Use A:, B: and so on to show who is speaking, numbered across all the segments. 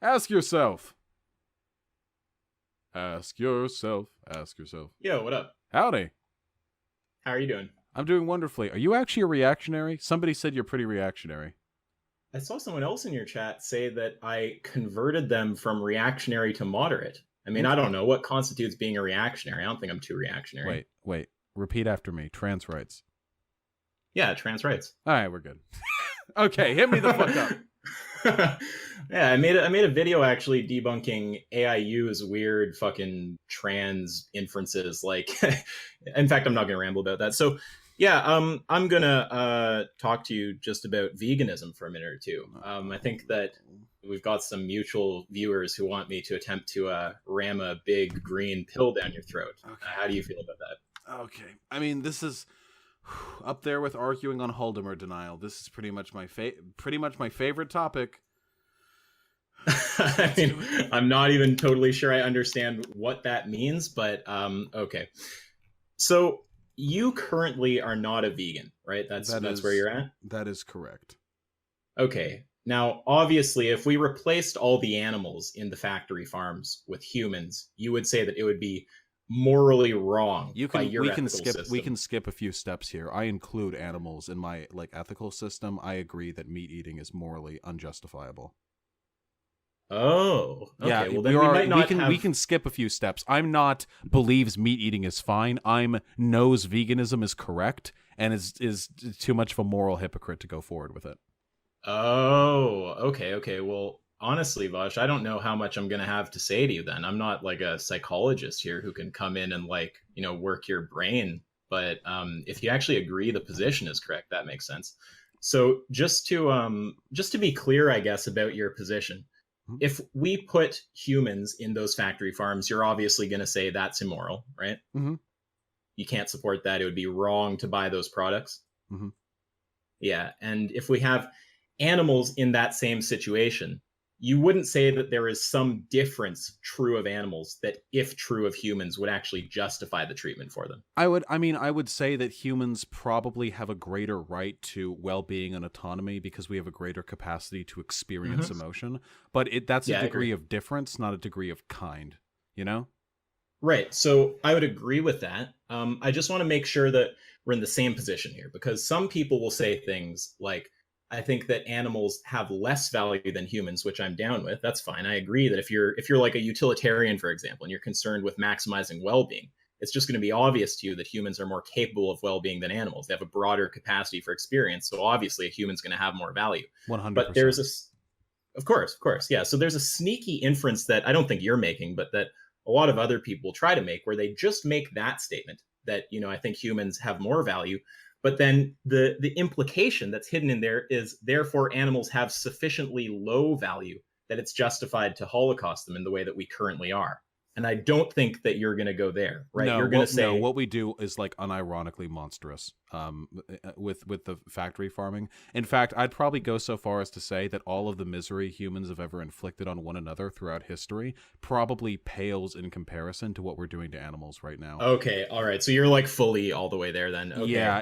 A: Ask yourself. Ask yourself. Ask yourself.
B: Yo, what up?
A: Howdy.
B: How are you doing?
A: I'm doing wonderfully. Are you actually a reactionary? Somebody said you're pretty reactionary.
B: I saw someone else in your chat say that I converted them from reactionary to moderate. I mean, I don't know what constitutes being a reactionary. I don't think I'm too reactionary.
A: Wait. Repeat after me. Trans rights.
B: Yeah, trans rights.
A: All right, we're good. Okay, hit me the fuck up.
B: Yeah, I made a video actually debunking AIU's weird fucking trans inferences. Like, in fact, I'm not going to ramble about that. So, yeah, I'm gonna talk to you just about veganism for a minute or two. I think that we've got some mutual viewers who want me to attempt to ram a big green pill down your throat. Okay. How do you feel about that?
A: Okay, I mean, this is up there with arguing on Holodomor denial. This is pretty much my favorite topic.
B: I mean, I'm not even totally sure I understand what that means, but okay. So you currently are not a vegan, right? That's where you're at?
A: That is correct.
B: Okay. Now, obviously, if we replaced all the animals in the factory farms with humans, you would say that it would be morally wrong. We can
A: skip a few steps here. I include animals in my ethical system. I agree that meat eating is morally unjustifiable.
B: Oh, okay.
A: Yeah,
B: well, then
A: we can skip a few steps. I'm not believes meat eating is fine. I'm knows veganism is correct and is too much of a moral hypocrite to go forward with it.
B: Oh, okay. Well, honestly, Vaush, I don't know how much I'm going to have to say to you then. I'm not like a psychologist here who can come in and work your brain. But if you actually agree the position is correct, that makes sense. So just to be clear, I guess, about your position, if we put humans in those factory farms, you're obviously going to say that's immoral, right?
A: Mm-hmm.
B: You can't support that. It would be wrong to buy those products.
A: Mm-hmm.
B: Yeah. And if we have animals in that same situation, you wouldn't say that there is some difference true of animals that, if true of humans, would actually justify the treatment for them.
A: I would say that humans probably have a greater right to well-being and autonomy because we have a greater capacity to experience emotion. But that's a degree of difference, not a degree of kind, you know?
B: Right. So I would agree with that. I just want to make sure that we're in the same position here, because some people will say things like, I think that animals have less value than humans, which I'm down with. That's fine. I agree that if you're like a utilitarian, for example, and you're concerned with maximizing well-being, it's just going to be obvious to you that humans are more capable of well-being than animals. They have a broader capacity for experience. So obviously a human's going to have more value.
A: 100%.
B: But there's of course. Yeah. So there's a sneaky inference that I don't think you're making, but that a lot of other people try to make, where they just make that statement that, I think humans have more value. But then the implication that's hidden in there is, therefore, animals have sufficiently low value that it's justified to Holocaust them in the way that we currently are. And I don't think that you're going to go there, right?
A: No,
B: you're going to say,
A: no, what we do is unironically monstrous with the factory farming. In fact, I'd probably go so far as to say that all of the misery humans have ever inflicted on one another throughout history probably pales in comparison to what we're doing to animals right now.
B: Okay, all right. So you're fully all the way there then. Okay.
A: Yeah,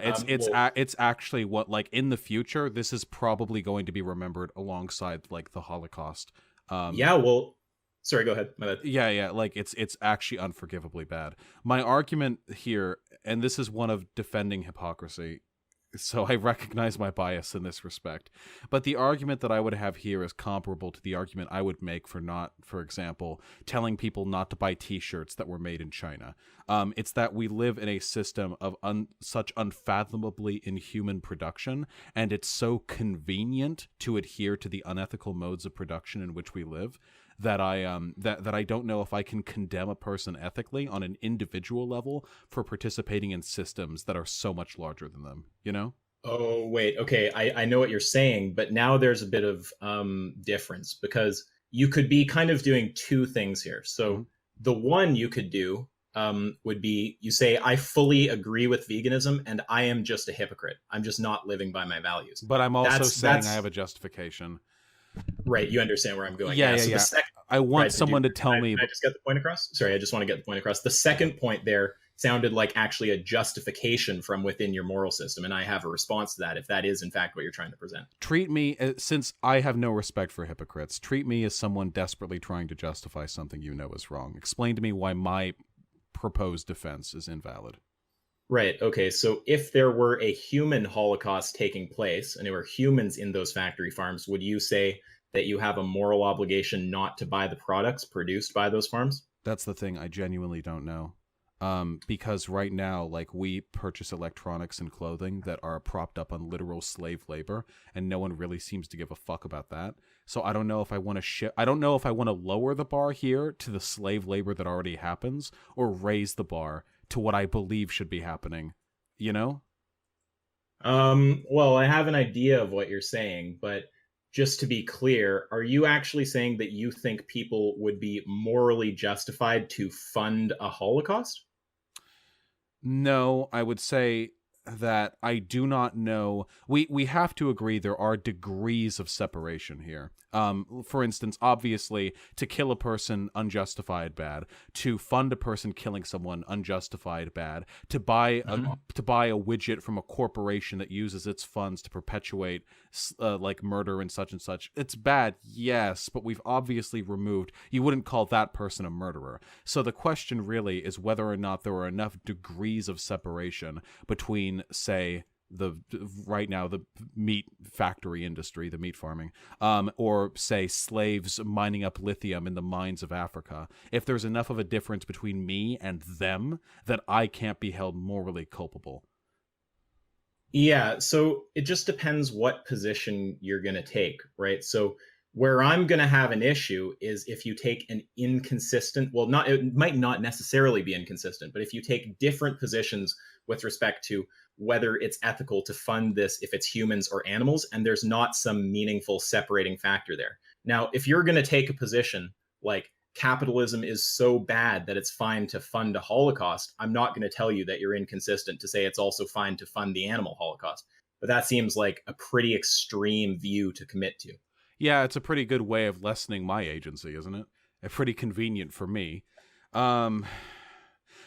A: it's actually what in the future this is probably going to be remembered alongside the Holocaust.
B: Yeah, well, sorry, go ahead. My bad.
A: Yeah. It's actually unforgivably bad. My argument here, and this is one of defending hypocrisy, so I recognize my bias in this respect, but the argument that I would have here is comparable to the argument I would make for example, telling people not to buy t-shirts that were made in China. It's that we live in a system of such unfathomably inhuman production, and it's so convenient to adhere to the unethical modes of production in which we live, that I don't know if I can condemn a person ethically on an individual level for participating in systems that are so much larger than them, you know?
B: Oh, wait. Okay, I know what you're saying, but now there's a bit of difference, because you could be kind of doing two things here. So the one you could do would be, you say, I fully agree with veganism and I am just a hypocrite. I'm just not living by my values.
A: But I'm also saying I have a justification.
B: Right, you understand where I'm going.
A: Yeah. I want someone to tell me.
B: Can I just get the point across? Sorry, I just want to get the point across. The second point there sounded like actually a justification from within your moral system, and I have a response to that if that is in fact what you're trying to present.
A: Treat me, since I have no respect for hypocrites, treat me as someone desperately trying to justify something you know is wrong. Explain to me why my proposed defense is invalid.
B: Right. Okay. So if there were a human Holocaust taking place and there were humans in those factory farms, would you say that you have a moral obligation not to buy the products produced by those farms?
A: That's the thing. I genuinely don't know. Because right now, like, we purchase electronics and clothing that are propped up on literal slave labor, and no one really seems to give a fuck about that. So I don't know if I want to I don't know if I want to lower the bar here to the slave labor that already happens, or raise the bar to what I believe should be happening. You know?
B: Well, I have an idea of what you're saying, but just to be clear, are you actually saying that you think people would be morally justified to fund a Holocaust?
A: No, I would say that I do not know. We have to agree there are degrees of separation here. For instance, obviously, to kill a person, unjustified bad. To fund a person killing someone, unjustified bad. To buy a widget from a corporation that uses its funds to perpetuate like murder and such, it's bad, yes, but we've obviously removed. You wouldn't call that person a murderer. So the question really is whether or not there are enough degrees of separation between, say, right now the meat factory industry, the meat farming, or say slaves mining up lithium in the mines of Africa. If there's enough of a difference between me and them, that I can't be held morally culpable.
B: Yeah, so it just depends what position you're going to take, right? So where I'm going to have an issue is if you take an inconsistent, well, not it might not necessarily be inconsistent, but if you take different positions with respect to whether it's ethical to fund this if it's humans or animals, and there's not some meaningful separating factor there. Now, if you're going to take a position like capitalism is so bad that it's fine to fund a Holocaust, I'm not going to tell you that you're inconsistent to say it's also fine to fund the animal Holocaust. But that seems like a pretty extreme view to commit to.
A: Yeah, it's a pretty good way of lessening my agency, isn't it? Pretty convenient for me.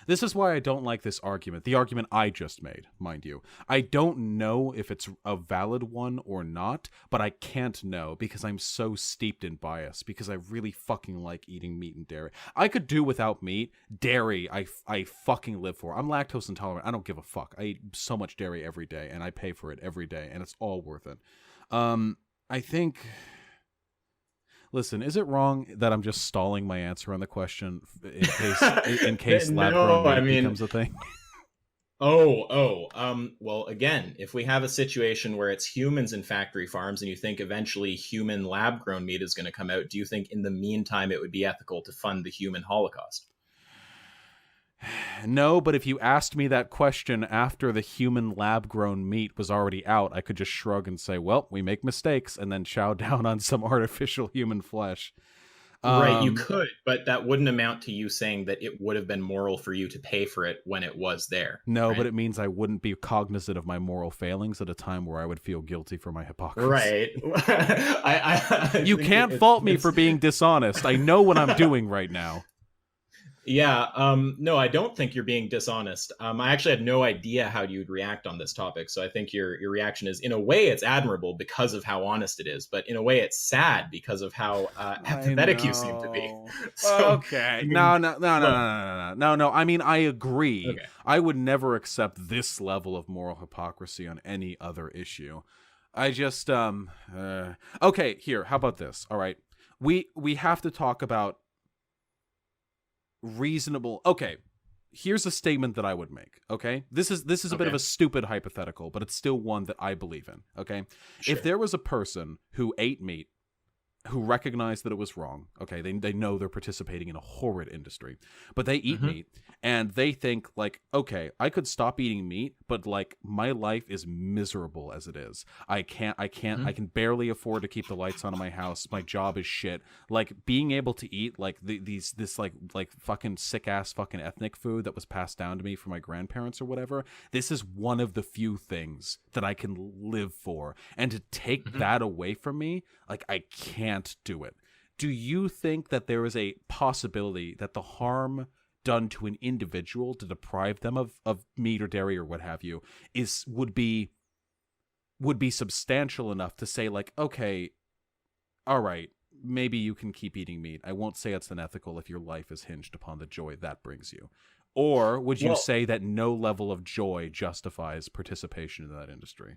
A: This is why I don't like this argument. The argument I just made, mind you. I don't know if it's a valid one or not, but I can't know because I'm so steeped in bias, because I really fucking like eating meat and dairy. I could do without meat. Dairy, I fucking live for. I'm lactose intolerant. I don't give a fuck. I eat so much dairy every day, and I pay for it every day, and it's all worth it. I think... Listen, is it wrong that I'm just stalling my answer on the question in case lab-grown meat becomes a thing?
B: Well, again, if we have a situation where it's humans in factory farms and you think eventually human lab-grown meat is going to come out, do you think in the meantime it would be ethical to fund the human Holocaust?
A: No, but if you asked me that question after the human lab-grown meat was already out, I could just shrug and say, well, we make mistakes, and then chow down on some artificial human flesh.
B: Right, you could, but that wouldn't amount to you saying that it would have been moral for you to pay for it when it was there.
A: No,
B: right?
A: But it means I wouldn't be cognizant of my moral failings at a time where I would feel guilty for my hypocrisy.
B: Right.
A: You can't fault me for being dishonest. I know what I'm doing right now.
B: Yeah, no, I don't think you're being dishonest. I actually had no idea how you'd react on this topic, so I think your reaction is, in a way, it's admirable because of how honest it is, but in a way, it's sad because of how apathetic you seem to be.
A: So, okay, no. I mean, I agree.
B: Okay.
A: I would never accept this level of moral hypocrisy on any other issue. I just, okay, here, how about this? All right, we have to talk about reasonable. Okay, here's a statement that I would make. Okay, this is a bit of a stupid hypothetical, but it's still one that I believe in. Okay, sure. If there was a person who ate meat, who recognized that it was wrong, okay, they know they're participating in a horrid industry, but they eat meat, and they think, like, okay, I could stop eating meat, but, like, my life is miserable as it is. I can barely afford to keep the lights on in my house. My job is shit. Like, being able to eat, like, this fucking sick-ass fucking ethnic food that was passed down to me from my grandparents or whatever, this is one of the few things that I can live for. And to take that away from me, like, I can't do it. Do you think that there is a possibility that the harm done to an individual to deprive them of meat or dairy or what have you would be substantial enough to say, like, okay, all right, maybe you can keep eating meat. I won't say it's unethical if your life is hinged upon the joy that brings you. Or would you say that no level of joy justifies participation in that industry?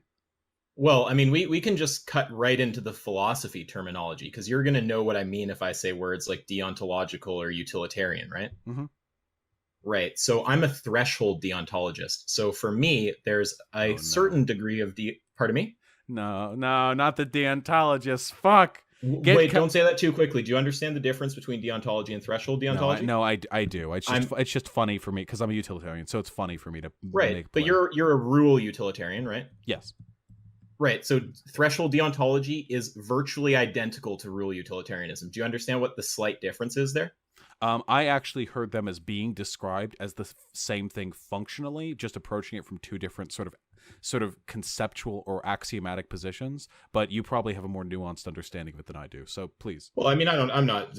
B: Well, I mean, we can just cut right into the philosophy terminology, because you're going to know what I mean if I say words like deontological or utilitarian, right?
A: Mm-hmm.
B: Right. So I'm a threshold deontologist. So for me, there's a certain degree of pardon me?
A: No, not the deontologist. Fuck.
B: Wait, don't say that too quickly. Do you understand the difference between deontology and threshold deontology?
A: No, I do. It's just funny for me because I'm a utilitarian, so it's funny for me to make.
B: But you're a rule utilitarian, right?
A: Yes.
B: Right. So threshold deontology is virtually identical to rule utilitarianism. Do you understand what the slight difference is there?
A: I actually heard them as being described as the same thing functionally, just approaching it from two different sort of conceptual or axiomatic positions. But you probably have a more nuanced understanding of it than I do. So please.
B: Well, I mean, I'm not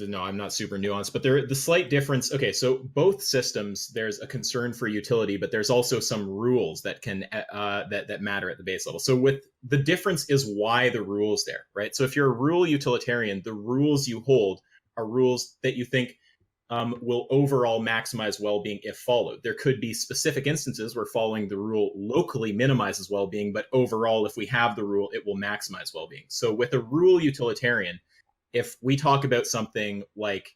B: super nuanced, but the slight difference. Okay, so both systems, there's a concern for utility, but there's also some rules that can that matter at the base level. So with the difference is why the rules there, right? So if you're a rule utilitarian, the rules you hold are rules that you think will overall maximize well-being if followed. There could be specific instances where following the rule locally minimizes well-being, but overall, if we have the rule, it will maximize well-being. So with a rule utilitarian, if we talk about something like,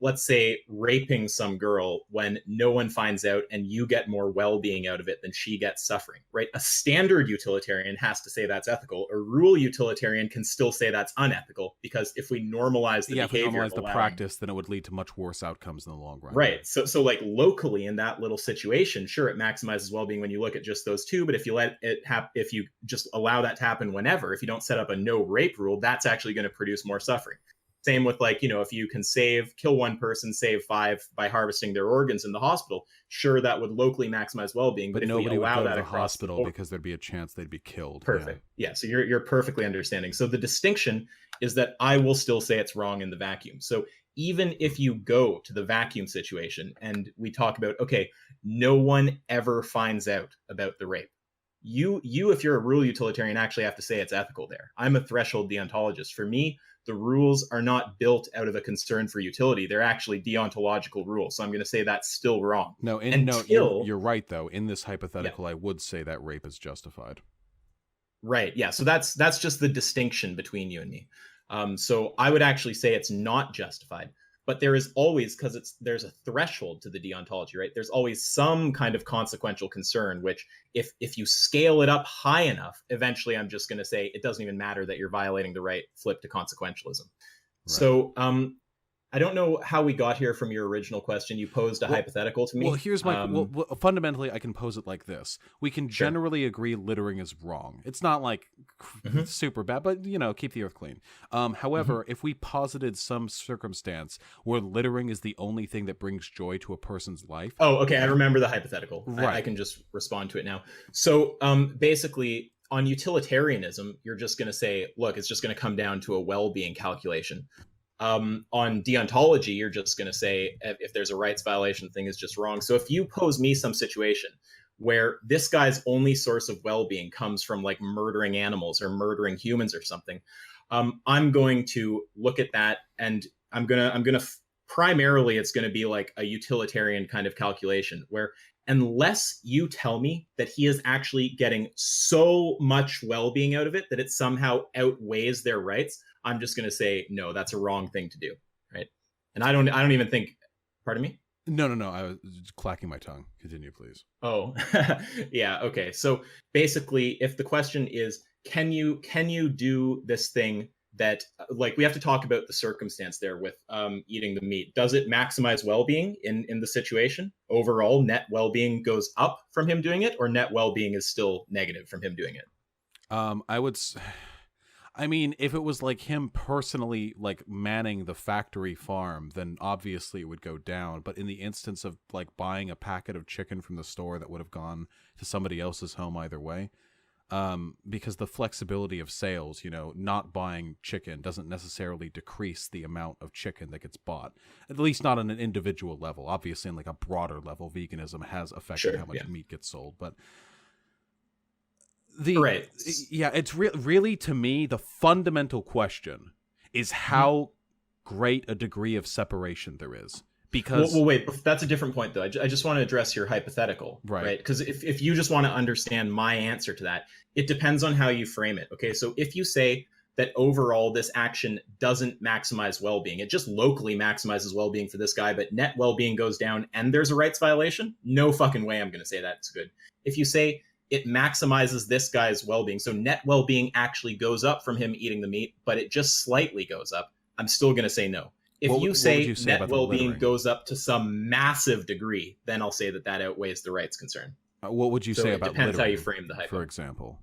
B: let's say, raping some girl when no one finds out and you get more well-being out of it than she gets suffering, right? A standard utilitarian has to say that's ethical. A rule utilitarian can still say that's unethical, because if we normalize the behavior,
A: if we normalize the practice, then it would lead to much worse outcomes in the long run.
B: Right. So like locally in that little situation, sure, it maximizes well-being when you look at just those two. But if you let it happen, if you just allow that to happen whenever, if you don't set up a no rape rule, that's actually going to produce more suffering. Same with, like, if you can kill one person, save 5 by harvesting their organs in the hospital, sure, that would locally maximize well-being.
A: But
B: if
A: nobody
B: we allow
A: would go
B: that
A: to the
B: across
A: hospital because there'd be a chance they'd be killed.
B: Perfect. Yeah. So you're perfectly understanding. So the distinction is that I will still say it's wrong in the vacuum. So even if you go to the vacuum situation and we talk about, okay, no one ever finds out about the rape. You, if you're a rule utilitarian, actually have to say it's ethical there. I'm a threshold deontologist. For me, the rules are not built out of a concern for utility. They're actually deontological rules. So I'm going to say that's still wrong.
A: No, you're right, though. In this hypothetical, I would say that rape is justified.
B: Right. Yeah. So that's just the distinction between you and me. So I would actually say it's not justified. But there is always, because there's a threshold to the deontology, right? There's always some kind of consequential concern, which if you scale it up high enough, eventually I'm just going to say it doesn't even matter that you're violating the right, flip to consequentialism. Right. So I don't know how we got here from your original question. You posed a hypothetical to me.
A: Well, here's my... fundamentally, I can pose it like this. We can generally agree littering is wrong. It's not like super bad, but, keep the earth clean. However, if we posited some circumstance where littering is the only thing that brings joy to a person's life...
B: Oh, okay. I remember the hypothetical.
A: Right.
B: I can just respond to it now. So basically, on utilitarianism, you're just going to say, look, it's just going to come down to a well-being calculation. On deontology, you're just going to say if there's a rights violation, thing is just wrong. So if you pose me some situation where this guy's only source of well-being comes from like murdering animals or murdering humans or something, I'm going to look at that, and I'm gonna primarily it's going to be like a utilitarian kind of calculation where, unless you tell me that he is actually getting so much well-being out of it that it somehow outweighs their rights, I'm just going to say, no, that's a wrong thing to do. Right. And I don't even think, pardon me?
A: No. I was just clacking my tongue. Continue, please.
B: Oh, yeah. Okay. So basically, if the question is, can you do this thing that, like, we have to talk about the circumstance there with eating the meat. Does it maximize well-being in the situation? Overall, net well-being goes up from him doing it, or net well-being is still negative from him doing it?
A: I mean, if it was like him personally, like manning the factory farm, then obviously it would go down. But in the instance of like buying a packet of chicken from the store that would have gone to somebody else's home either way, because the flexibility of sales, not buying chicken doesn't necessarily decrease the amount of chicken that gets bought, at least not on an individual level. Obviously, on like a broader level, veganism has affected how much meat gets sold, but it's really, to me, the fundamental question is how great a degree of separation there is. Because
B: well, wait, that's a different point, though. I just want to address your hypothetical, right? Because if you just want to understand my answer to that, it depends on how you frame it. Okay, so if you say that overall this action doesn't maximize well-being, it just locally maximizes well-being for this guy, but net well-being goes down and there's a rights violation, no fucking way I'm going to say that's good. If you say it maximizes this guy's well-being, so net well-being actually goes up from him eating the meat, but it just slightly goes up, I'm still going to say no. If you say net well-being goes up to some massive degree, then I'll say that outweighs the rights concern.
A: What would you say about littering?
B: It depends how you frame the hypo.
A: For example.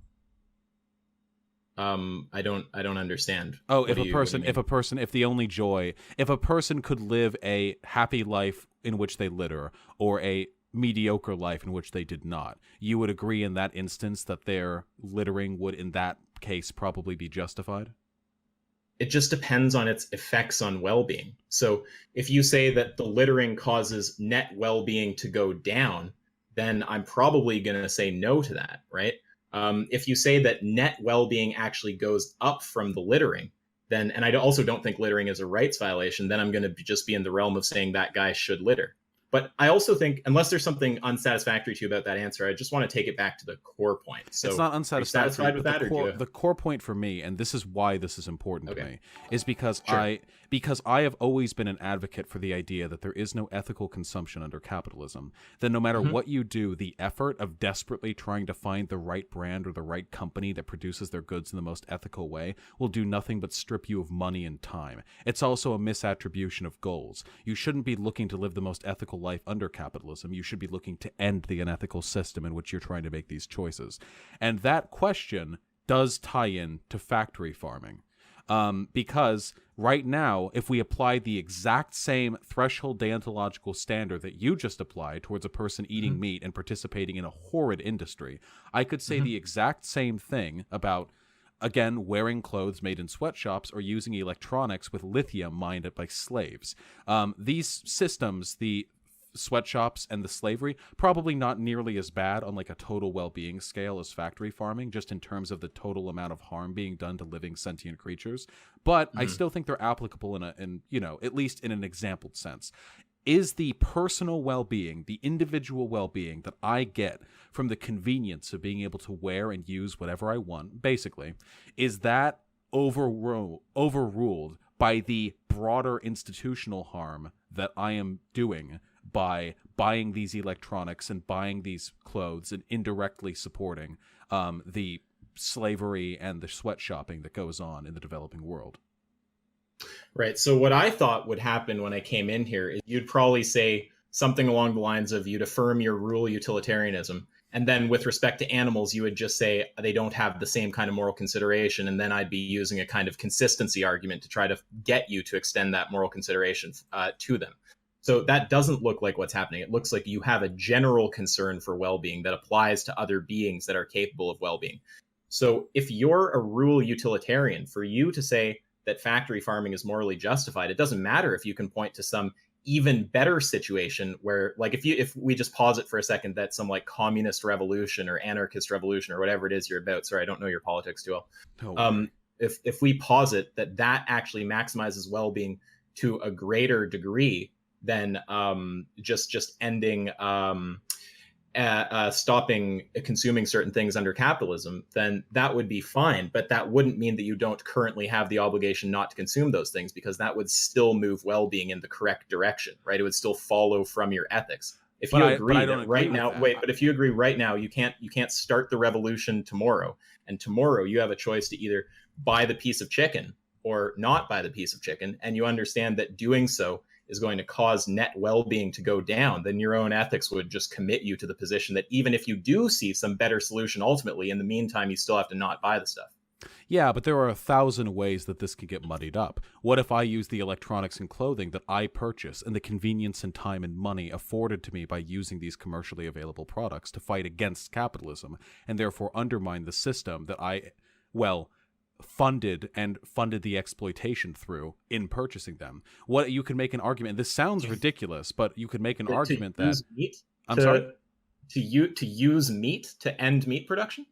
B: I don't understand.
A: Oh, if a person could live a happy life in which they litter, or a mediocre life in which they did not, you would agree in that instance that their littering would, in that case, probably be justified?
B: It just depends on its effects on well-being. So if you say that the littering causes net well-being to go down, then I'm probably going to say no to that, right? If you say that net well-being actually goes up from the littering, then, and I also don't think littering is a rights violation, then I'm going to just be in the realm of saying that guy should litter. But I also think, unless there's something unsatisfactory to you about that answer, I just want to take it back to the core point. So
A: it's not unsatisfactory.
B: Satisfied with that,
A: the core point for me, and this is why this is important to me, is because I have always been an advocate for the idea that there is no ethical consumption under capitalism. That no matter what you do, the effort of desperately trying to find the right brand or the right company that produces their goods in the most ethical way will do nothing but strip you of money and time. It's also a misattribution of goals. You shouldn't be looking to live the most ethical life under capitalism. You should be looking to end the unethical system in which you're trying to make these choices. And that question does tie in to factory farming. Because right now, if we apply the exact same threshold deontological standard that you just applied towards a person eating meat and participating in a horrid industry, I could say the exact same thing about, again, wearing clothes made in sweatshops or using electronics with lithium mined by slaves. These systems, the sweatshops and the slavery, probably not nearly as bad on like a total well-being scale as factory farming, just in terms of the total amount of harm being done to living sentient creatures. But I still think they're applicable in at least in an exampled sense. Is the personal well-being, the individual well-being that I get from the convenience of being able to wear and use whatever I want, basically, is that overruled by the broader institutional harm that I am doing by buying these electronics and buying these clothes and indirectly supporting the slavery and the sweatshopping that goes on in the developing world?
B: Right. So what I thought would happen when I came in here is you'd probably say something along the lines of you'd affirm your rural utilitarianism. And then with respect to animals, you would just say they don't have the same kind of moral consideration. And then I'd be using a kind of consistency argument to try to get you to extend that moral consideration to them. So that doesn't look like what's happening. It looks like you have a general concern for well-being that applies to other beings that are capable of well-being. So if you're a rural utilitarian, for you to say that factory farming is morally justified, it doesn't matter if you can point to some even better situation where, like, if we just pause it for a second, that some like communist revolution or anarchist revolution or whatever it is you're about. Sorry, I don't know your politics too well. If we pause it, that actually maximizes well-being to a greater degree than just ending stopping consuming certain things under capitalism, then that would be fine. But that wouldn't mean that you don't currently have the obligation not to consume those things, because that would still move well-being in the correct direction, right? It would still follow from your ethics. If you agree that right now, but if you agree right now, you can't start the revolution tomorrow. And tomorrow you have a choice to either buy the piece of chicken or not buy the piece of chicken. And you understand that doing so is going to cause net well-being to go down, then your own ethics would just commit you to the position that even if you do see some better solution ultimately, in the meantime, you still have to not buy the stuff.
A: Yeah, but there are 1,000 ways that this can get muddied up. What if I use the electronics and clothing that I purchase and the convenience and time and money afforded to me by using these commercially available products to fight against capitalism and therefore undermine the system that funded the exploitation through in purchasing them? What you can make an argument, this sounds ridiculous, but you could make an argument that I'm sorry?
B: To use meat to end meat production?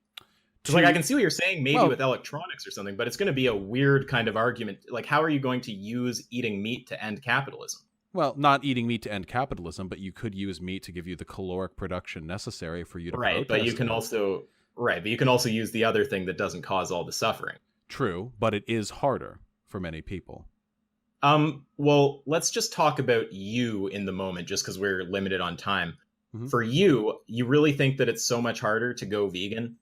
B: Because like I can see what you're saying, maybe with electronics or something, but it's going to be a weird kind of argument. Like, how are you going to use eating meat to end capitalism?
A: Well, not eating meat to end capitalism, but you could use meat to give you the caloric production necessary for you to protest.
B: But you can also use the other thing that doesn't cause all the suffering.
A: True, but it is harder for many people.
B: Well, let's just talk about you in the moment, just because we're limited on time. Mm-hmm. For you really think that it's so much harder to go vegan?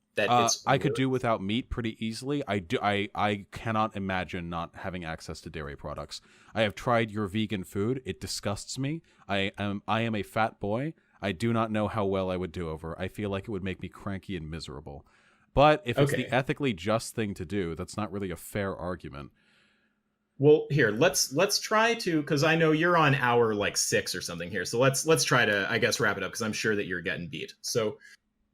A: I could do without meat pretty easily. I cannot imagine not having access to dairy products. I have tried your vegan food. It disgusts me. I am a fat boy. I do not know how well I would do over. I feel like it would make me cranky and miserable. But if it's the ethically just thing to do, that's not really a fair argument.
B: Well, here, let's try to, because I know you're on hour like 6 or something here. So let's try to, I guess, wrap it up, because I'm sure that you're getting beat. So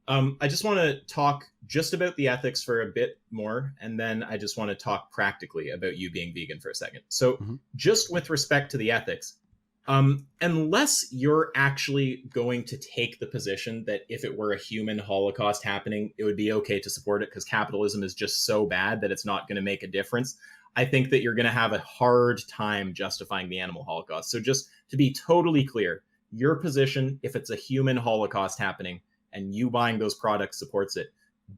B: I just want to talk just about the ethics for a bit more, and then I just want to talk practically about you being vegan for a second. So just with respect to the ethics, unless you're actually going to take the position that if it were a human holocaust happening, it would be okay to support it because capitalism is just so bad that it's not going to make a difference, I think that you're going to have a hard time justifying the animal holocaust. So just to be totally clear, your position, if it's a human holocaust happening, and you buying those products supports it,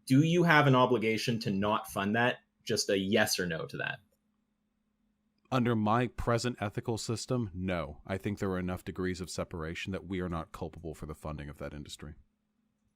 B: do you have an obligation to not fund that? Just a yes or no to that.
A: Under my present ethical system, no. I think there are enough degrees of separation that we are not culpable for the funding of that industry.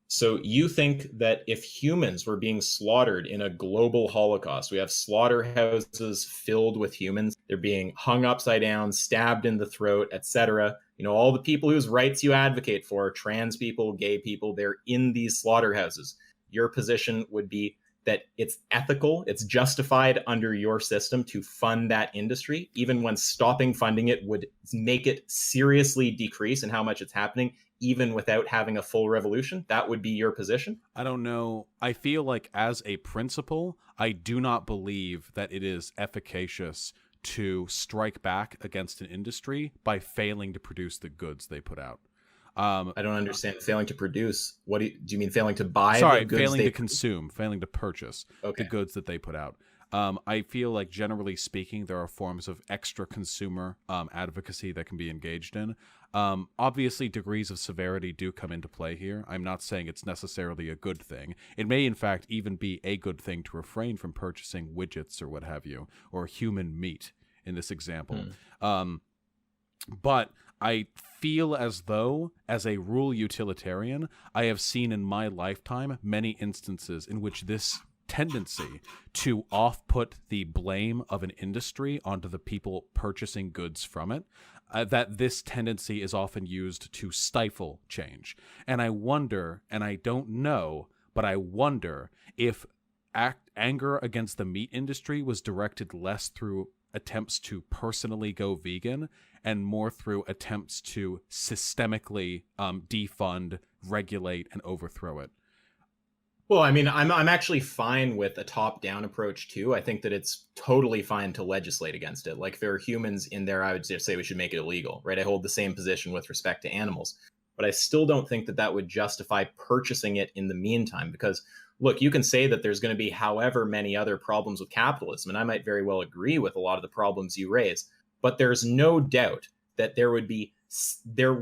B: So you think that if humans were being slaughtered in a global holocaust, we have slaughterhouses filled with humans, they're being hung upside down, stabbed in the throat, etc. You know, all the people whose rights you advocate for, trans people, gay people, they're in these slaughterhouses. Your position would be that it's ethical, it's justified under your system to fund that industry, even when stopping funding it would make it seriously decrease in how much it's happening, even without having a full revolution. That would be your position?
A: I don't know. I feel like as a principle, I do not believe that it is efficacious to strike back against an industry by failing to produce the goods they put out.
B: I don't understand. Failing to produce. What do you mean? Failing to buy?
A: Sorry,
B: the goods
A: failing to consume, failing to purchase the goods that they put out. I feel like, generally speaking, there are forms of extra consumer advocacy that can be engaged in. Obviously, degrees of severity do come into play here. I'm not saying it's necessarily a good thing. It may, in fact, even be a good thing to refrain from purchasing widgets or what have you, or human meat in this example. But I feel as though, as a rule utilitarian, I have seen in my lifetime many instances in which this tendency to off-put the blame of an industry onto the people purchasing goods from it, that this tendency is often used to stifle change. And I wonder, and I don't know, but I wonder if anger against the meat industry was directed less through attempts to personally go vegan and more through attempts to systemically defund, regulate, and overthrow it.
B: Well, I mean, I'm actually fine with a top-down approach too. I think that it's totally fine to legislate against it. Like, if there are humans in there, I would just say we should make it illegal, right? I hold the same position with respect to animals, but I still don't think that that would justify purchasing it in the meantime. Because, look, you can say that there's going to be however many other problems with capitalism, and I might very well agree with a lot of the problems you raise, but there's no doubt that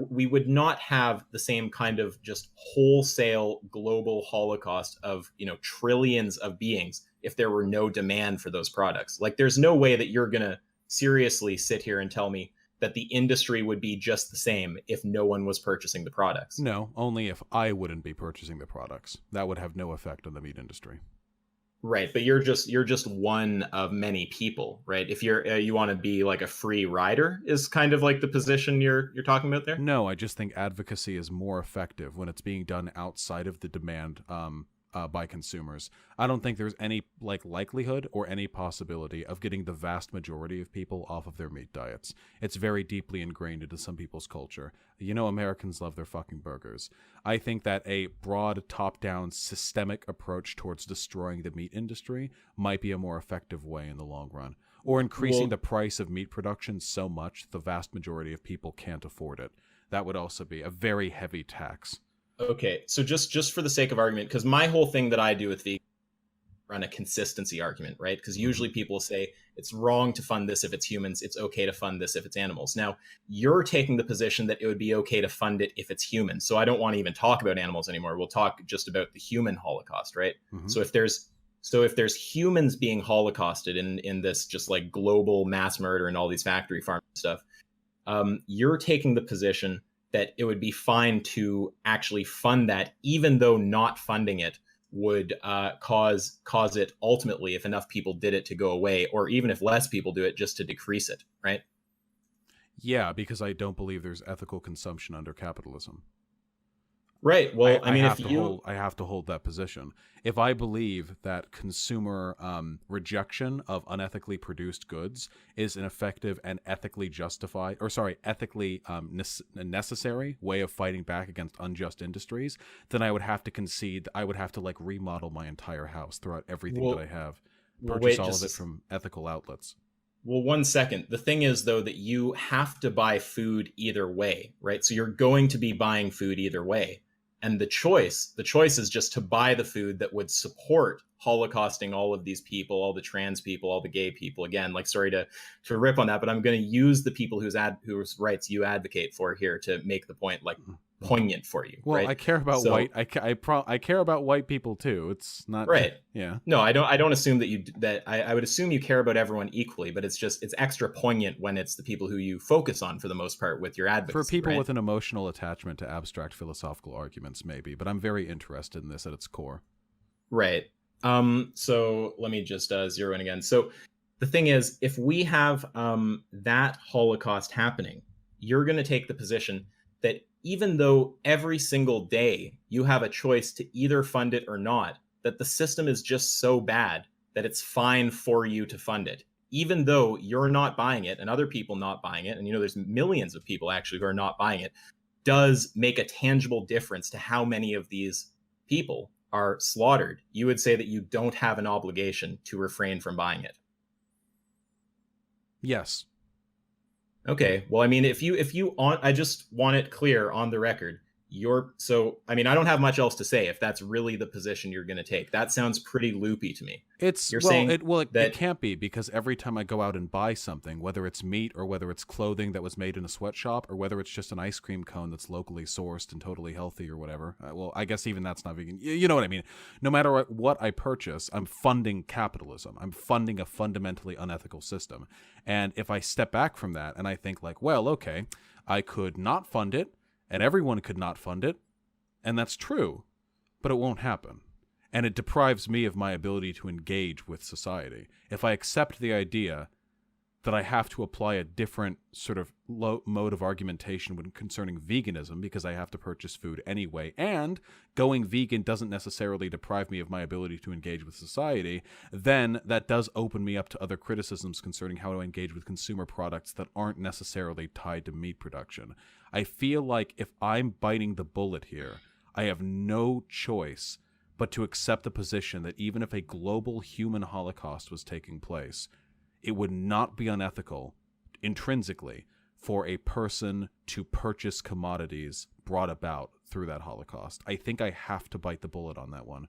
B: we would not have the same kind of just wholesale global holocaust of, you know, trillions of beings if there were no demand for those products. Like, there's no way that you're going to seriously sit here and tell me that the industry would be just the same if no one was purchasing the products.
A: No, only if I wouldn't be purchasing the products. That would have no effect on the meat industry.
B: Right, but you're just one of many people, right? If you want to be like a free rider is kind of like the position you're talking about there?
A: No, I just think advocacy is more effective when it's being done outside of the demand by consumers. I don't think there's any likelihood or any possibility of getting the vast majority of people off of their meat diets. It's very deeply ingrained into some people's culture. Americans love their fucking burgers. I think that a broad, top-down, systemic approach towards destroying the meat industry might be a more effective way in the long run. Or increasing the price of meat production so much the vast majority of people can't afford it. That would also be a very heavy tax.
B: Okay, so just for the sake of argument, because my whole thing that I do with vegan run a consistency argument, right? Because usually people say it's wrong to fund this if it's humans, it's okay to fund this if it's animals. Now, you're taking the position that it would be okay to fund it if it's humans. So I don't want to even talk about animals anymore. We'll talk just about the human Holocaust, right?
A: Mm-hmm.
B: So if there's humans being holocausted in this just like global mass murder and all these factory farm stuff, you're taking the position that it would be fine to actually fund that, even though not funding it would cause it ultimately, if enough people did it, to go away, or even if less people do it, just to decrease it, right?
A: Yeah, because I don't believe there's ethical consumption under capitalism.
B: Right. Well, I mean,
A: I have to hold that position. If I believe that consumer rejection of unethically produced goods is an effective and ethically necessary way of fighting back against unjust industries, then I would have to concede. I would have to remodel my entire house, throw out everything that I have, purchase all of it from ethical outlets.
B: Well, 1 second. The thing is, though, that you have to buy food either way, right? So you're going to be buying food either way. And the choice is just to buy the food that would support holocausting all of these people, all the trans people, all the gay people. Again, sorry to rip on that, but I'm going to use the people whose rights you advocate for here to make the point poignant for you.
A: Well,
B: right?
A: I care about I care about white people too. It's not
B: right.
A: Yeah.
B: No, I don't assume that I would assume you care about everyone equally, but it's extra poignant when it's the people who you focus on for the most part with your advocacy.
A: For people
B: right?
A: with an emotional attachment to abstract philosophical arguments, maybe, but I'm very interested in this at its core.
B: Right. So let me just zero in again. So the thing is, if we have that Holocaust happening, you're going to take the position that even though every single day you have a choice to either fund it or not, that the system is just so bad that it's fine for you to fund it, even though you're not buying it and other people not buying it. And, there's millions of people actually who are not buying it, does make a tangible difference to how many of these people are slaughtered. You would say that you don't have an obligation to refrain from buying it.
A: Yes.
B: Okay. Well, I mean, I just want it clear on the record. I don't have much else to say if that's really the position you're going to take. That sounds pretty loopy to me.
A: It can't be, because every time I go out and buy something, whether it's meat or whether it's clothing that was made in a sweatshop or whether it's just an ice cream cone that's locally sourced and totally healthy or whatever. I guess even that's not vegan. You know what I mean? No matter what I purchase, I'm funding capitalism. I'm funding a fundamentally unethical system. And if I step back from that and I think okay, I could not fund it, and everyone could not fund it, and that's true, but it won't happen. And it deprives me of my ability to engage with society. If I accept the idea that I have to apply a different sort of mode of argumentation when concerning veganism, because I have to purchase food anyway, and going vegan doesn't necessarily deprive me of my ability to engage with society, then that does open me up to other criticisms concerning how to engage with consumer products that aren't necessarily tied to meat production. I feel like if I'm biting the bullet here, I have no choice but to accept the position that even if a global human holocaust was taking place, it would not be unethical, intrinsically, for a person to purchase commodities brought about through that Holocaust. I think I have to bite the bullet on that one.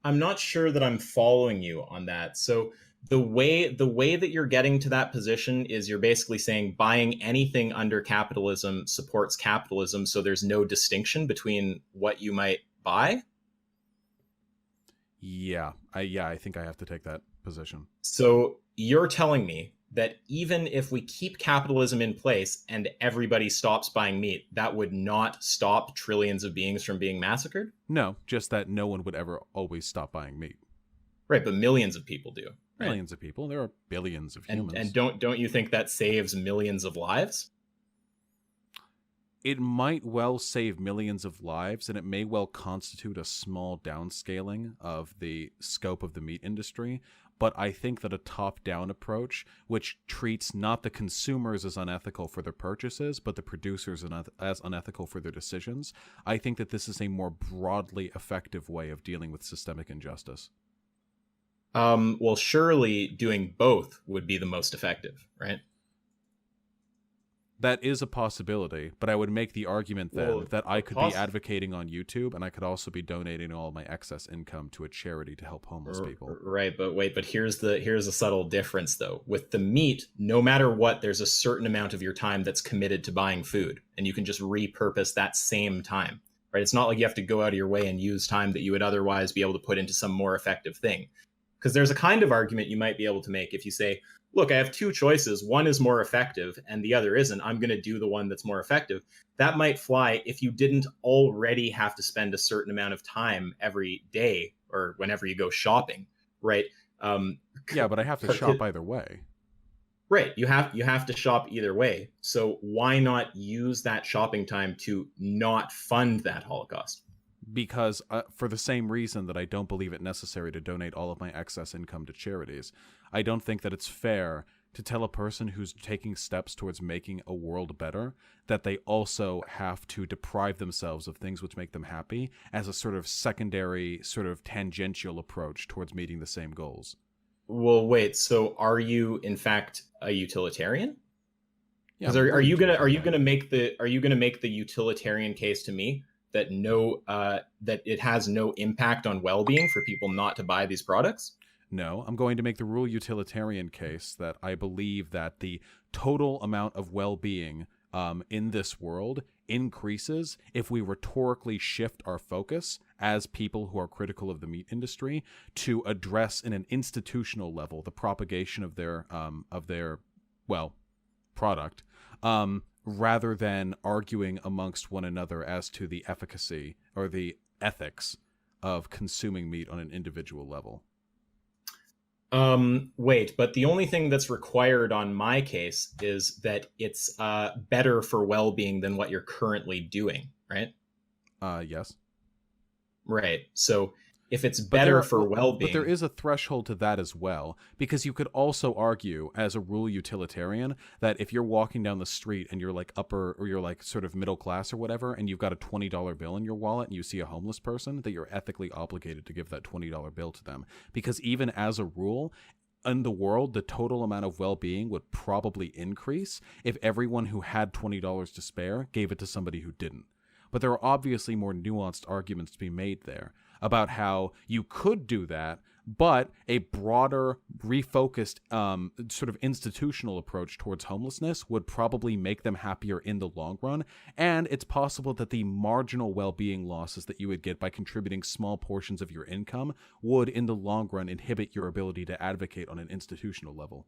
B: I'm not sure that I'm following you on that. So the way that you're getting to that position is you're basically saying buying anything under capitalism supports capitalism, so there's no distinction between what you might buy?
A: Yeah, I think I have to take that position.
B: So you're telling me that even if we keep capitalism in place and everybody stops buying meat, that would not stop trillions of beings from being massacred?
A: No, just that no one would ever always stop buying meat.
B: Right, but millions of people do. Right?
A: Millions of people. There are billions of humans.
B: And don't you think that saves millions of lives?
A: it might well save millions of lives, and it may well constitute a small downscaling of the scope of the meat industry. But I think that a top-down approach, which treats not the consumers as unethical for their purchases, but the producers as unethical for their decisions, I think that this is a more broadly effective way of dealing with systemic injustice.
B: Well, surely doing both would be the most effective, right?
A: That is a possibility, but I would make the argument then that I could be
B: poss-
A: advocating on YouTube, and I could also be donating all my excess income to a charity to help homeless people.
B: Right, but wait, but here's a subtle difference though. With the meat, no matter what, there's a certain amount of your time that's committed to buying food, and you can just repurpose that same time. Right? It's not like you have to go out of your way and use time that you would otherwise be able to put into some more effective thing. Because there's a kind of argument you might be able to make if you say, look, I have two choices. One is more effective and the other isn't. I'm going to do the one that's more effective. That might fly if you didn't already have to spend a certain amount of time every day or whenever you go shopping, right?
A: Yeah, but I have to shop either way.
B: Right. You have to shop either way. So why not use that shopping time to not fund that Holocaust?
A: Because for the same reason that I don't believe it necessary to donate all of my excess income to charities, I don't think that it's fair to tell a person who's taking steps towards making a world better that they also have to deprive themselves of things which make them happy as a sort of secondary, sort of tangential approach towards meeting the same goals.
B: Well, wait. So are you in fact a utilitarian?
A: Yeah,
B: are you gonna make the utilitarian case to me that that it has no impact on well-being for people not to buy these products?
A: No, I'm going to make the rule utilitarian case that I believe that the total amount of well-being in this world increases if we rhetorically shift our focus as people who are critical of the meat industry to address in an institutional level the propagation of their product, rather than arguing amongst one another as to the efficacy or the ethics of consuming meat on an individual level.
B: Wait, but the only thing that's required on my case is that it's better for well-being than what you're currently doing, right?
A: Yes.
B: Right. So if it's better for well-being...
A: But there is a threshold to that as well, because you could also argue as a rule utilitarian that if you're walking down the street and you're like upper or you're like sort of middle class or whatever, and you've got a $20 bill in your wallet and you see a homeless person, that you're ethically obligated to give that $20 bill to them. Because even as a rule, in the world, the total amount of well-being would probably increase if everyone who had $20 to spare gave it to somebody who didn't. But there are obviously more nuanced arguments to be made there about how you could do that, but a broader, refocused sort of institutional approach towards homelessness would probably make them happier in the long run. And it's possible that the marginal well-being losses that you would get by contributing small portions of your income would, in the long run, inhibit your ability to advocate on an institutional level.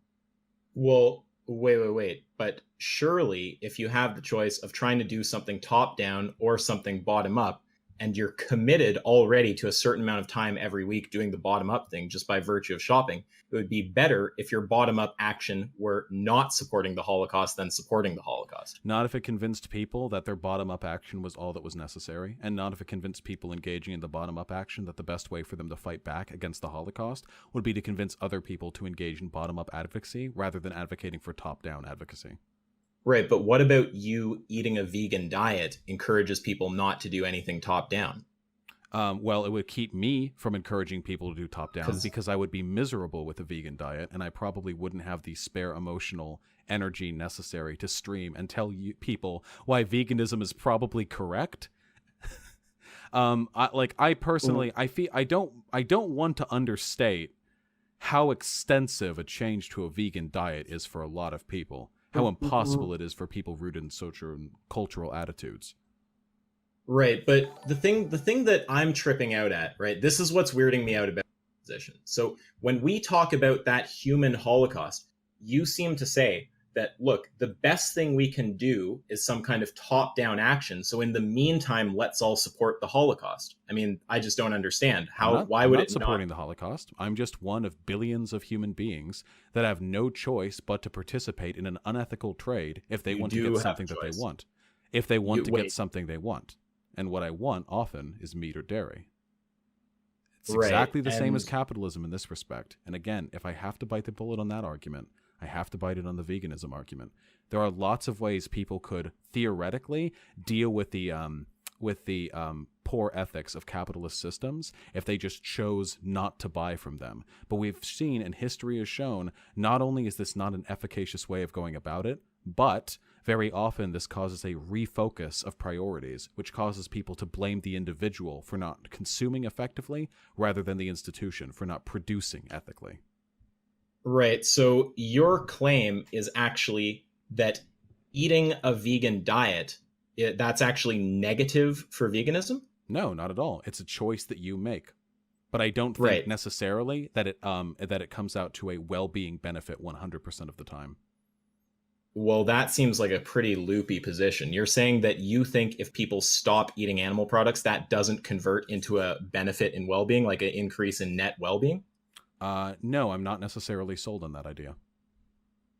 B: Well, wait. But surely if you have the choice of trying to do something top-down or something bottom-up, and you're committed already to a certain amount of time every week doing the bottom-up thing just by virtue of shopping, it would be better if your bottom-up action were not supporting the Holocaust than supporting the Holocaust.
A: Not if it convinced people that their bottom-up action was all that was necessary, and not if it convinced people engaging in the bottom-up action that the best way for them to fight back against the Holocaust would be to convince other people to engage in bottom-up advocacy rather than advocating for top-down advocacy.
B: Right, but what about you eating a vegan diet encourages people not to do anything top-down?
A: Well, it would keep me from encouraging people to do top-down because I would be miserable with a vegan diet, and I probably wouldn't have the spare emotional energy necessary to stream and tell people why veganism is probably correct. I personally, I don't want to understate how extensive a change to a vegan diet is for a lot of people. How impossible it is for people rooted in social and cultural attitudes.
B: Right, but the thing that I'm tripping out at, right, this is what's weirding me out about the position. So when we talk about that human Holocaust, you seem to say that, look, the best thing we can do is some kind of top-down action. So in the meantime, let's all support the Holocaust. I mean, I just don't understand why would it not
A: supporting the Holocaust? I'm just one of billions of human beings that have no choice but to participate in an unethical trade if they want to get something that they want. if they want to get
B: wait,
A: something they want. And what I want often is meat or dairy. It's
B: right.
A: exactly the same as
B: And
A: capitalism in this respect. And again, if I have to bite the bullet on that argument, I have to bite it on the veganism argument. There are lots of ways people could theoretically deal with the poor ethics of capitalist systems if they just chose not to buy from them. But we've seen, and history has shown, not only is this not an efficacious way of going about it, but very often this causes a refocus of priorities, which causes people to blame the individual for not consuming effectively rather than the institution for not producing ethically.
B: right. So your claim is actually that eating a vegan diet, that's actually negative for veganism?
A: No, not at all. It's a choice that you make. But I don't think
B: Right.
A: necessarily that it comes out to a well-being benefit 100% of the time.
B: Well, that seems like a pretty loopy position. You're saying that you think if people stop eating animal products, that doesn't convert into a benefit in well-being, like an increase in net well-being?
A: No, I'm not necessarily sold on that idea.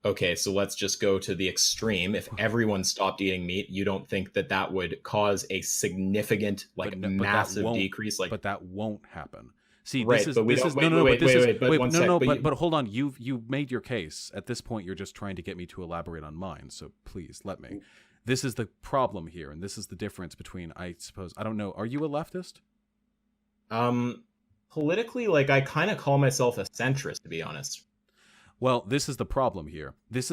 B: Okay, so let's just go to the extreme. If everyone stopped eating meat, you don't think that that would cause a significant, like massive decrease? Like,
A: but that won't happen. See,
B: right, but we
A: this
B: don't.
A: is
B: Wait,
A: no, no,
B: wait,
A: but this
B: wait,
A: is
B: wait, but
A: wait,
B: one
A: no,
B: sec.
A: no,
B: But
A: but hold on. You've made your case. At this point, you're just trying to get me to elaborate on mine. So please let me. This is the problem here, and this is the difference between, I suppose, I don't know. Are you a leftist?
B: Politically, like I kind of call myself a centrist, to be honest.
A: Well, this is the problem here. This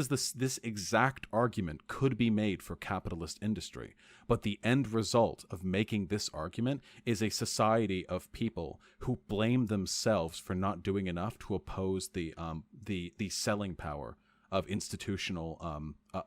A: exact argument could be made for capitalist industry, but the end result of making this argument is a society of people who blame themselves for not doing enough to oppose the selling power of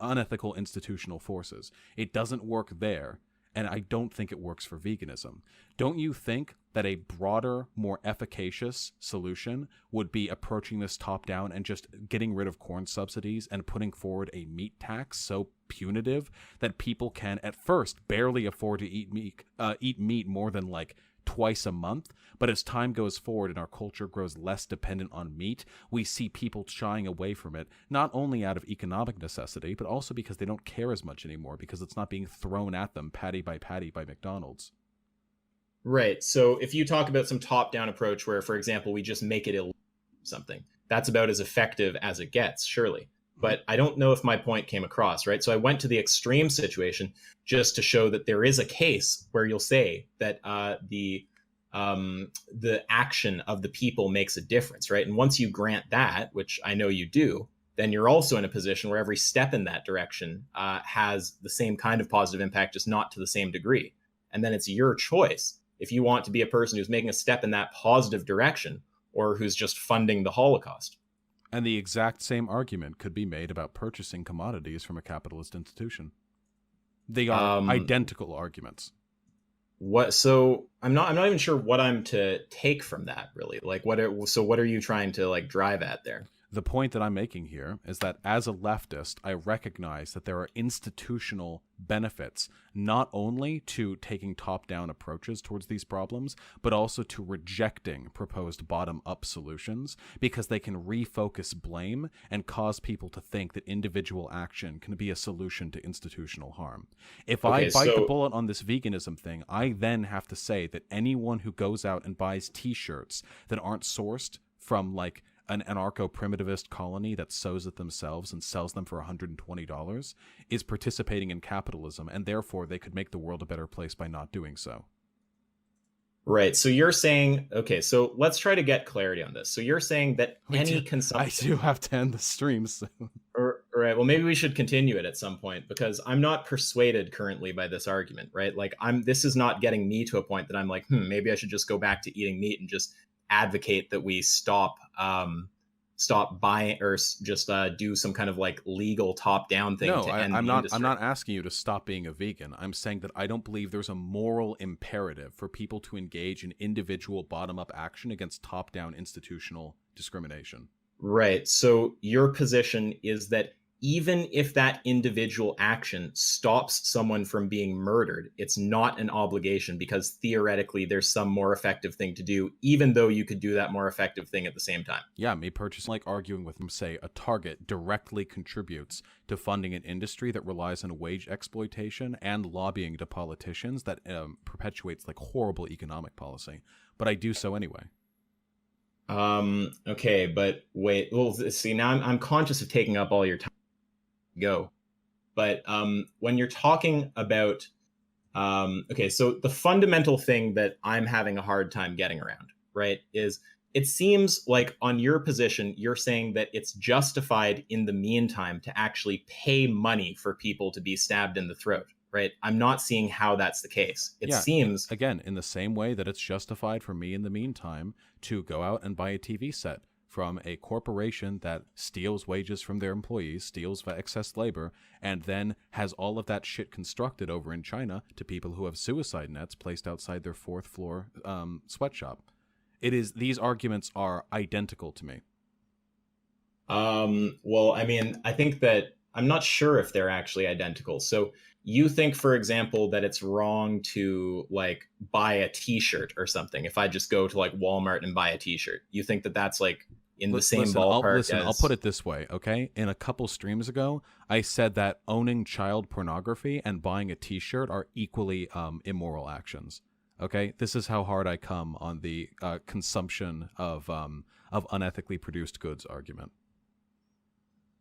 A: unethical institutional forces. It doesn't work there, and I don't think it works for veganism. Don't you think that a broader, more efficacious solution would be approaching this top down and just getting rid of corn subsidies and putting forward a meat tax so punitive that people can at first barely afford to eat meat more than like twice a month, but as time goes forward and our culture grows less dependent on meat, we see people shying away from it, not only out of economic necessity, but also because they don't care as much anymore because it's not being thrown at them patty by McDonald's.
B: Right. So if you talk about some top-down approach where, for example, we just make it illegal something, that's about as effective as it gets, surely. But I don't know if my point came across, right? So I went to the extreme situation just to show that there is a case where you'll say that the action of the people makes a difference, right? And once you grant that, which I know you do, then you're also in a position where every step in that direction has the same kind of positive impact, just not to the same degree. And then it's your choice if you want to be a person who's making a step in that positive direction or who's just funding the Holocaust.
A: And the exact same argument could be made about purchasing commodities from a capitalist institution. They are identical arguments.
B: What? So I'm not even sure what I'm to take from that, really. Like, what are you trying to like drive at there?
A: The point that I'm making here is that as a leftist, I recognize that there are institutional benefits, not only to taking top-down approaches towards these problems, but also to rejecting proposed bottom-up solutions, because they can refocus blame and cause people to think that individual action can be a solution to institutional harm. If I bite the bullet on this veganism thing, I then have to say that anyone who goes out and buys t-shirts that aren't sourced from like an anarcho-primitivist colony that sews it themselves and sells them for $120 is participating in capitalism, and therefore they could make the world a better place by not doing so.
B: Right. So you're saying, okay, so let's try to get clarity on this. So you're saying that consumption...
A: I do have to end the stream soon.
B: Right. Well, maybe we should continue it at some point, because I'm not persuaded currently by this argument, right? Like this is not getting me to a point that I'm like, maybe I should just go back to eating meat and just advocate that we stop buying or just do some kind of like legal top down thing.
A: No,
B: to end
A: I'm
B: the
A: not.
B: industry.
A: I'm not asking you to stop being a vegan. I'm saying that I don't believe there's a moral imperative for people to engage in individual bottom up action against top down institutional discrimination.
B: Right. So your position is that even if that individual action stops someone from being murdered, it's not an obligation because theoretically there's some more effective thing to do, even though you could do that more effective thing at the same time.
A: Yeah, me purchasing, like arguing with them, say a Target directly contributes to funding an industry that relies on wage exploitation and lobbying to politicians that perpetuates like horrible economic policy. But I do so anyway.
B: Okay, but wait. Well, see, now I'm conscious of taking up all your time. Go. But when you're talking about okay, so the fundamental thing that I'm having a hard time getting around, right, is it seems like on your position, you're saying that it's justified in the meantime to actually pay money for people to be stabbed in the throat, right? I'm not seeing how that's the case. It seems
A: again, in the same way that it's justified for me in the meantime to go out and buy a TV set from a corporation that steals wages from their employees, steals excess labor, and then has all of that shit constructed over in China to people who have suicide nets placed outside their fourth floor sweatshop. These arguments are identical to me.
B: Well, I mean, I think that I'm not sure if they're actually identical. So you think, for example, that it's wrong to like buy a t-shirt or something. If I just go to like Walmart and buy a t-shirt, you think that that's like in the same ballpark
A: I'll put it this way, okay? In a couple streams ago, I said that owning child pornography and buying a t-shirt are equally immoral actions. Okay, this is how hard I come on the consumption of unethically produced goods argument.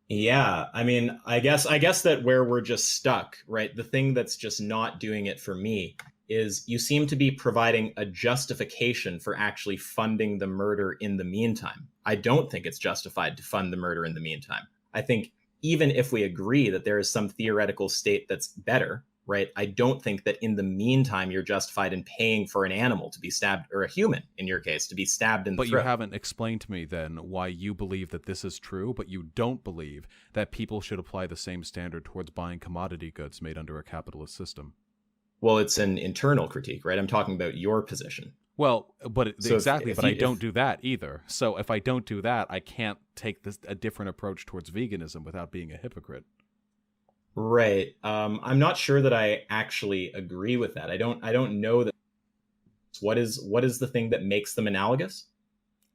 B: Yeah, I mean, I guess that where we're just stuck, right? The thing that's just not doing it for me is you seem to be providing a justification for actually funding the murder in the meantime. I don't think it's justified to fund the murder in the meantime. I think even if we agree that there is some theoretical state that's better, right? I don't think that in the meantime you're justified in paying for an animal to be stabbed, or a human in your case, to be stabbed in the throat.
A: But you haven't explained to me then why you believe that this is true, but you don't believe that people should apply the same standard towards buying commodity goods made under a capitalist system.
B: Well, it's an internal critique, right? I'm talking about your position.
A: Well, but
B: So
A: exactly, but I don't do that either. So if I don't do that, I can't take a different approach towards veganism without being a hypocrite.
B: Right. I'm not sure that I actually agree with that. I don't know that. What is the thing that makes them analogous?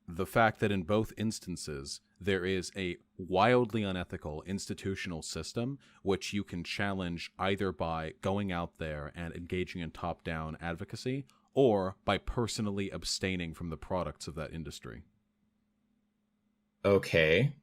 A: The fact that in both instances there is a wildly unethical institutional system which you can challenge either by going out there and engaging in top-down advocacy or by personally abstaining from the products of that industry.
B: Okay.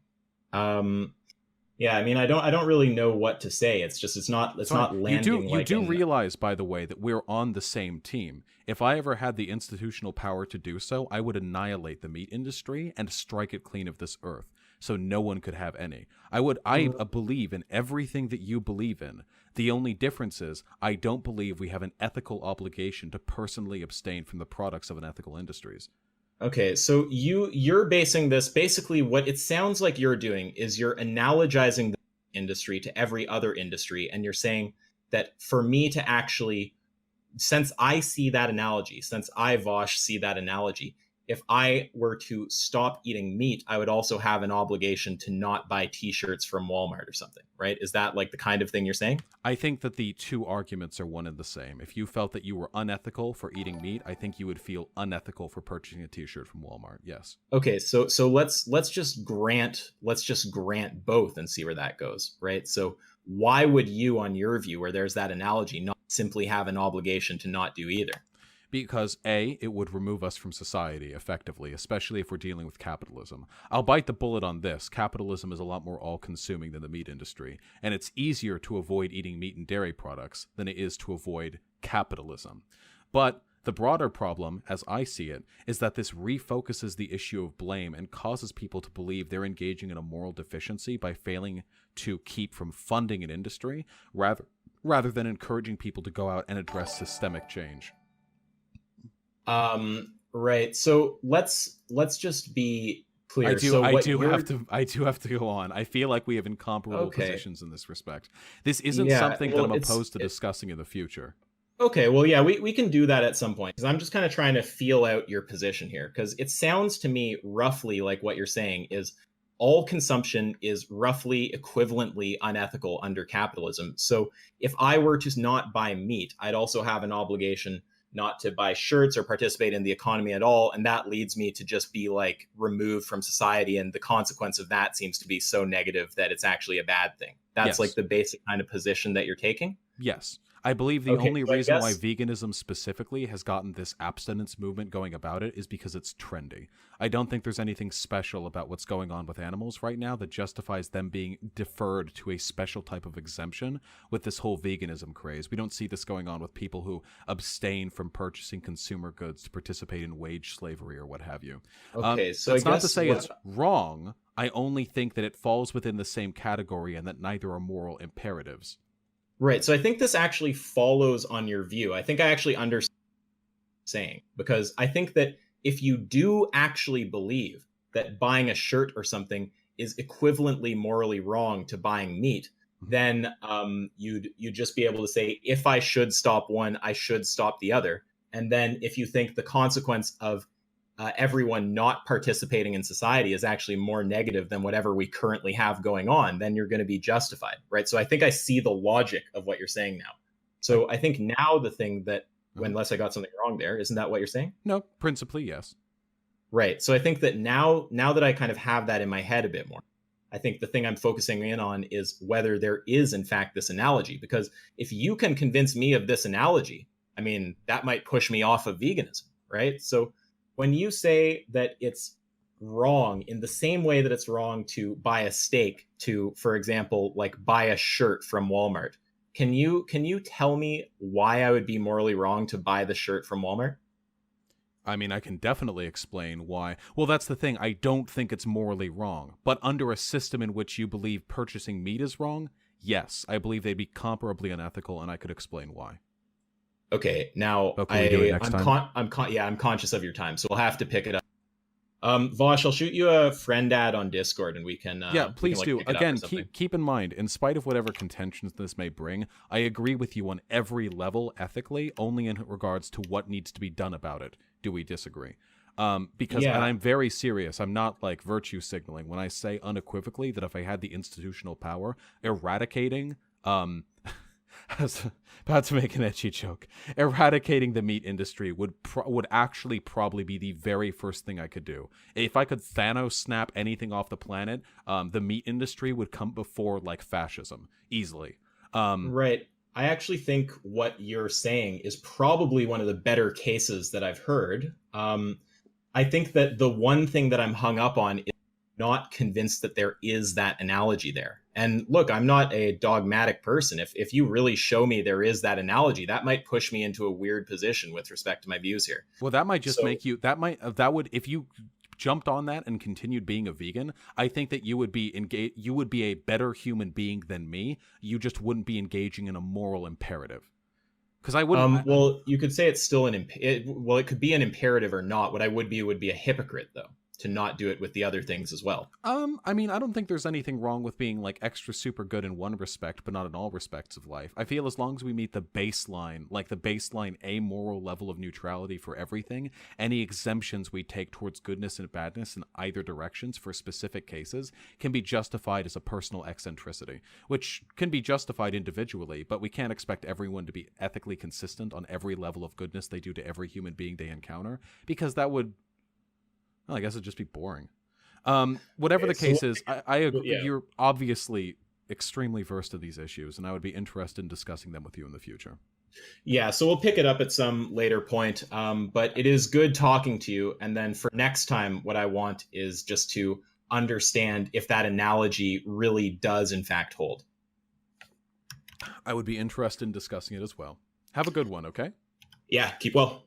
B: Yeah, I mean, I don't really know what to say. It's not landing.
A: You do realize, by the way, that we're on the same team. If I ever had the institutional power to do so, I would annihilate the meat industry and strike it clean of this earth, so no one could have any. I believe in everything that you believe in. The only difference is I don't believe we have an ethical obligation to personally abstain from the products of unethical industries.
B: Okay, so you're basing this, basically what it sounds like you're doing is you're analogizing the industry to every other industry, and you're saying that for me to actually, since I see that analogy, since I, Vaush, see that analogy, if I were to stop eating meat, I would also have an obligation to not buy t-shirts from Walmart or something, right? Is that like the kind of thing you're saying?
A: I think that the two arguments are one and the same. If you felt that you were unethical for eating meat, I think you would feel unethical for purchasing a t-shirt from Walmart. Yes.
B: Okay, so let's just grant both and see where that goes, right? So why would you, on your view, where there's that analogy, not simply have an obligation to not do either?
A: Because A, it would remove us from society effectively, especially if we're dealing with capitalism. I'll bite the bullet on this. Capitalism is a lot more all-consuming than the meat industry, and it's easier to avoid eating meat and dairy products than it is to avoid capitalism. But the broader problem, as I see it, is that this refocuses the issue of blame and causes people to believe they're engaging in a moral deficiency by failing to keep from funding an industry, rather than encouraging people to go out and address systemic change.
B: Right. So let's just be clear.
A: I do have to go on. I feel like we have incomparable positions in this respect. This isn't something that I'm opposed to discussing in the future.
B: Okay, well, yeah, we can do that at some point, because I'm just kind of trying to feel out your position here, because it sounds to me roughly like what you're saying is all consumption is roughly equivalently unethical under capitalism. So if I were to not buy meat, I'd also have an obligation not to buy shirts or participate in the economy at all. And that leads me to just be like removed from society. And the consequence of that seems to be so negative that it's actually a bad thing. That's like the basic kind of position that you're taking.
A: Yes. I believe the
B: Okay,
A: only
B: so I
A: reason why
B: guess-
A: veganism specifically has gotten this abstinence movement going about it is because it's trendy. I don't think there's anything special about what's going on with animals right now that justifies them being deferred to a special type of exemption with this whole veganism craze. We don't see this going on with people who abstain from purchasing consumer goods to participate in wage slavery or what have you.
B: Okay, so
A: that's
B: I
A: not to
B: guess
A: say
B: what-
A: it's wrong. I only think that it falls within the same category and that neither are moral imperatives.
B: Right. So I think this actually follows on your view. I think I actually understand what you're saying, because I think that if you do actually believe that buying a shirt or something is equivalently morally wrong to buying meat, then you'd just be able to say, if I should stop one, I should stop the other. And then if you think the consequence of everyone not participating in society is actually more negative than whatever we currently have going on, then you're going to be justified, right? So I think I see the logic of what you're saying now. So I think now the thing that, unless I got something wrong there, isn't that what you're saying?
A: No, principally, yes.
B: Right. So I think that now that I kind of have that in my head a bit more, I think the thing I'm focusing in on is whether there is, in fact, this analogy. Because if you can convince me of this analogy, I mean, that might push me off of veganism, right? So when you say that it's wrong in the same way that it's wrong to buy a steak, to, for example, like buy a shirt from Walmart, can you tell me why I would be morally wrong to buy the shirt from Walmart?
A: I mean, I can definitely explain why. Well, that's the thing. I don't think it's morally wrong. But under a system in which you believe purchasing meat is wrong, yes, I believe they'd be comparably unethical, and I could explain why.
B: Okay, now
A: Can we do it next time?
B: I'm conscious of your time, so we'll have to pick it up. Vaush, I'll shoot you a friend ad on Discord, and we can
A: please
B: like,
A: do.
B: pick it up or
A: Again,
B: something.
A: keep in mind, in spite of whatever contentions this may bring, I agree with you on every level ethically, only in regards to what needs to be done about it. Do we disagree? Because, and I'm very serious, I'm not like virtue signaling when I say unequivocally that if I had the institutional power, eradicating, I was about to make an edgy joke. Eradicating the meat industry would actually probably be the very first thing I could do. If I could Thanos snap anything off the planet, the meat industry would come before like fascism easily.
B: Right. I actually think what you're saying is probably one of the better cases that I've heard. I think that the one thing that I'm hung up on is not convinced that there is that analogy there. And look, I'm not a dogmatic person. If you really show me there is that analogy, that might push me into a weird position with respect to my views here.
A: Well, that might just make you, that would, if you jumped on that and continued being a vegan, I think that you would be you would be a better human being than me. You just wouldn't be engaging in a moral imperative. Because I wouldn't.
B: Well, you could say it's still it could be an imperative or not. What I would be a hypocrite, though, to not do it with the other things as well.
A: I mean, I don't think there's anything wrong with being like extra super good in one respect, but not in all respects of life. I feel as long as we meet the baseline, like the baseline amoral level of neutrality for everything, any exemptions we take towards goodness and badness in either directions for specific cases can be justified as a personal eccentricity, which can be justified individually, but we can't expect everyone to be ethically consistent on every level of goodness they do to every human being they encounter, because that would, well, I guess it'd just be boring. Whatever the case is, I agree.
B: Yeah.
A: You're obviously extremely versed in these issues, and I would be interested in discussing them with you in the future.
B: Yeah, so we'll pick it up at some later point. But it is good talking to you. And then for next time, what I want is just to understand if that analogy really does, in fact, hold.
A: I would be interested in discussing it as well. Have a good one, okay?
B: Yeah, keep well.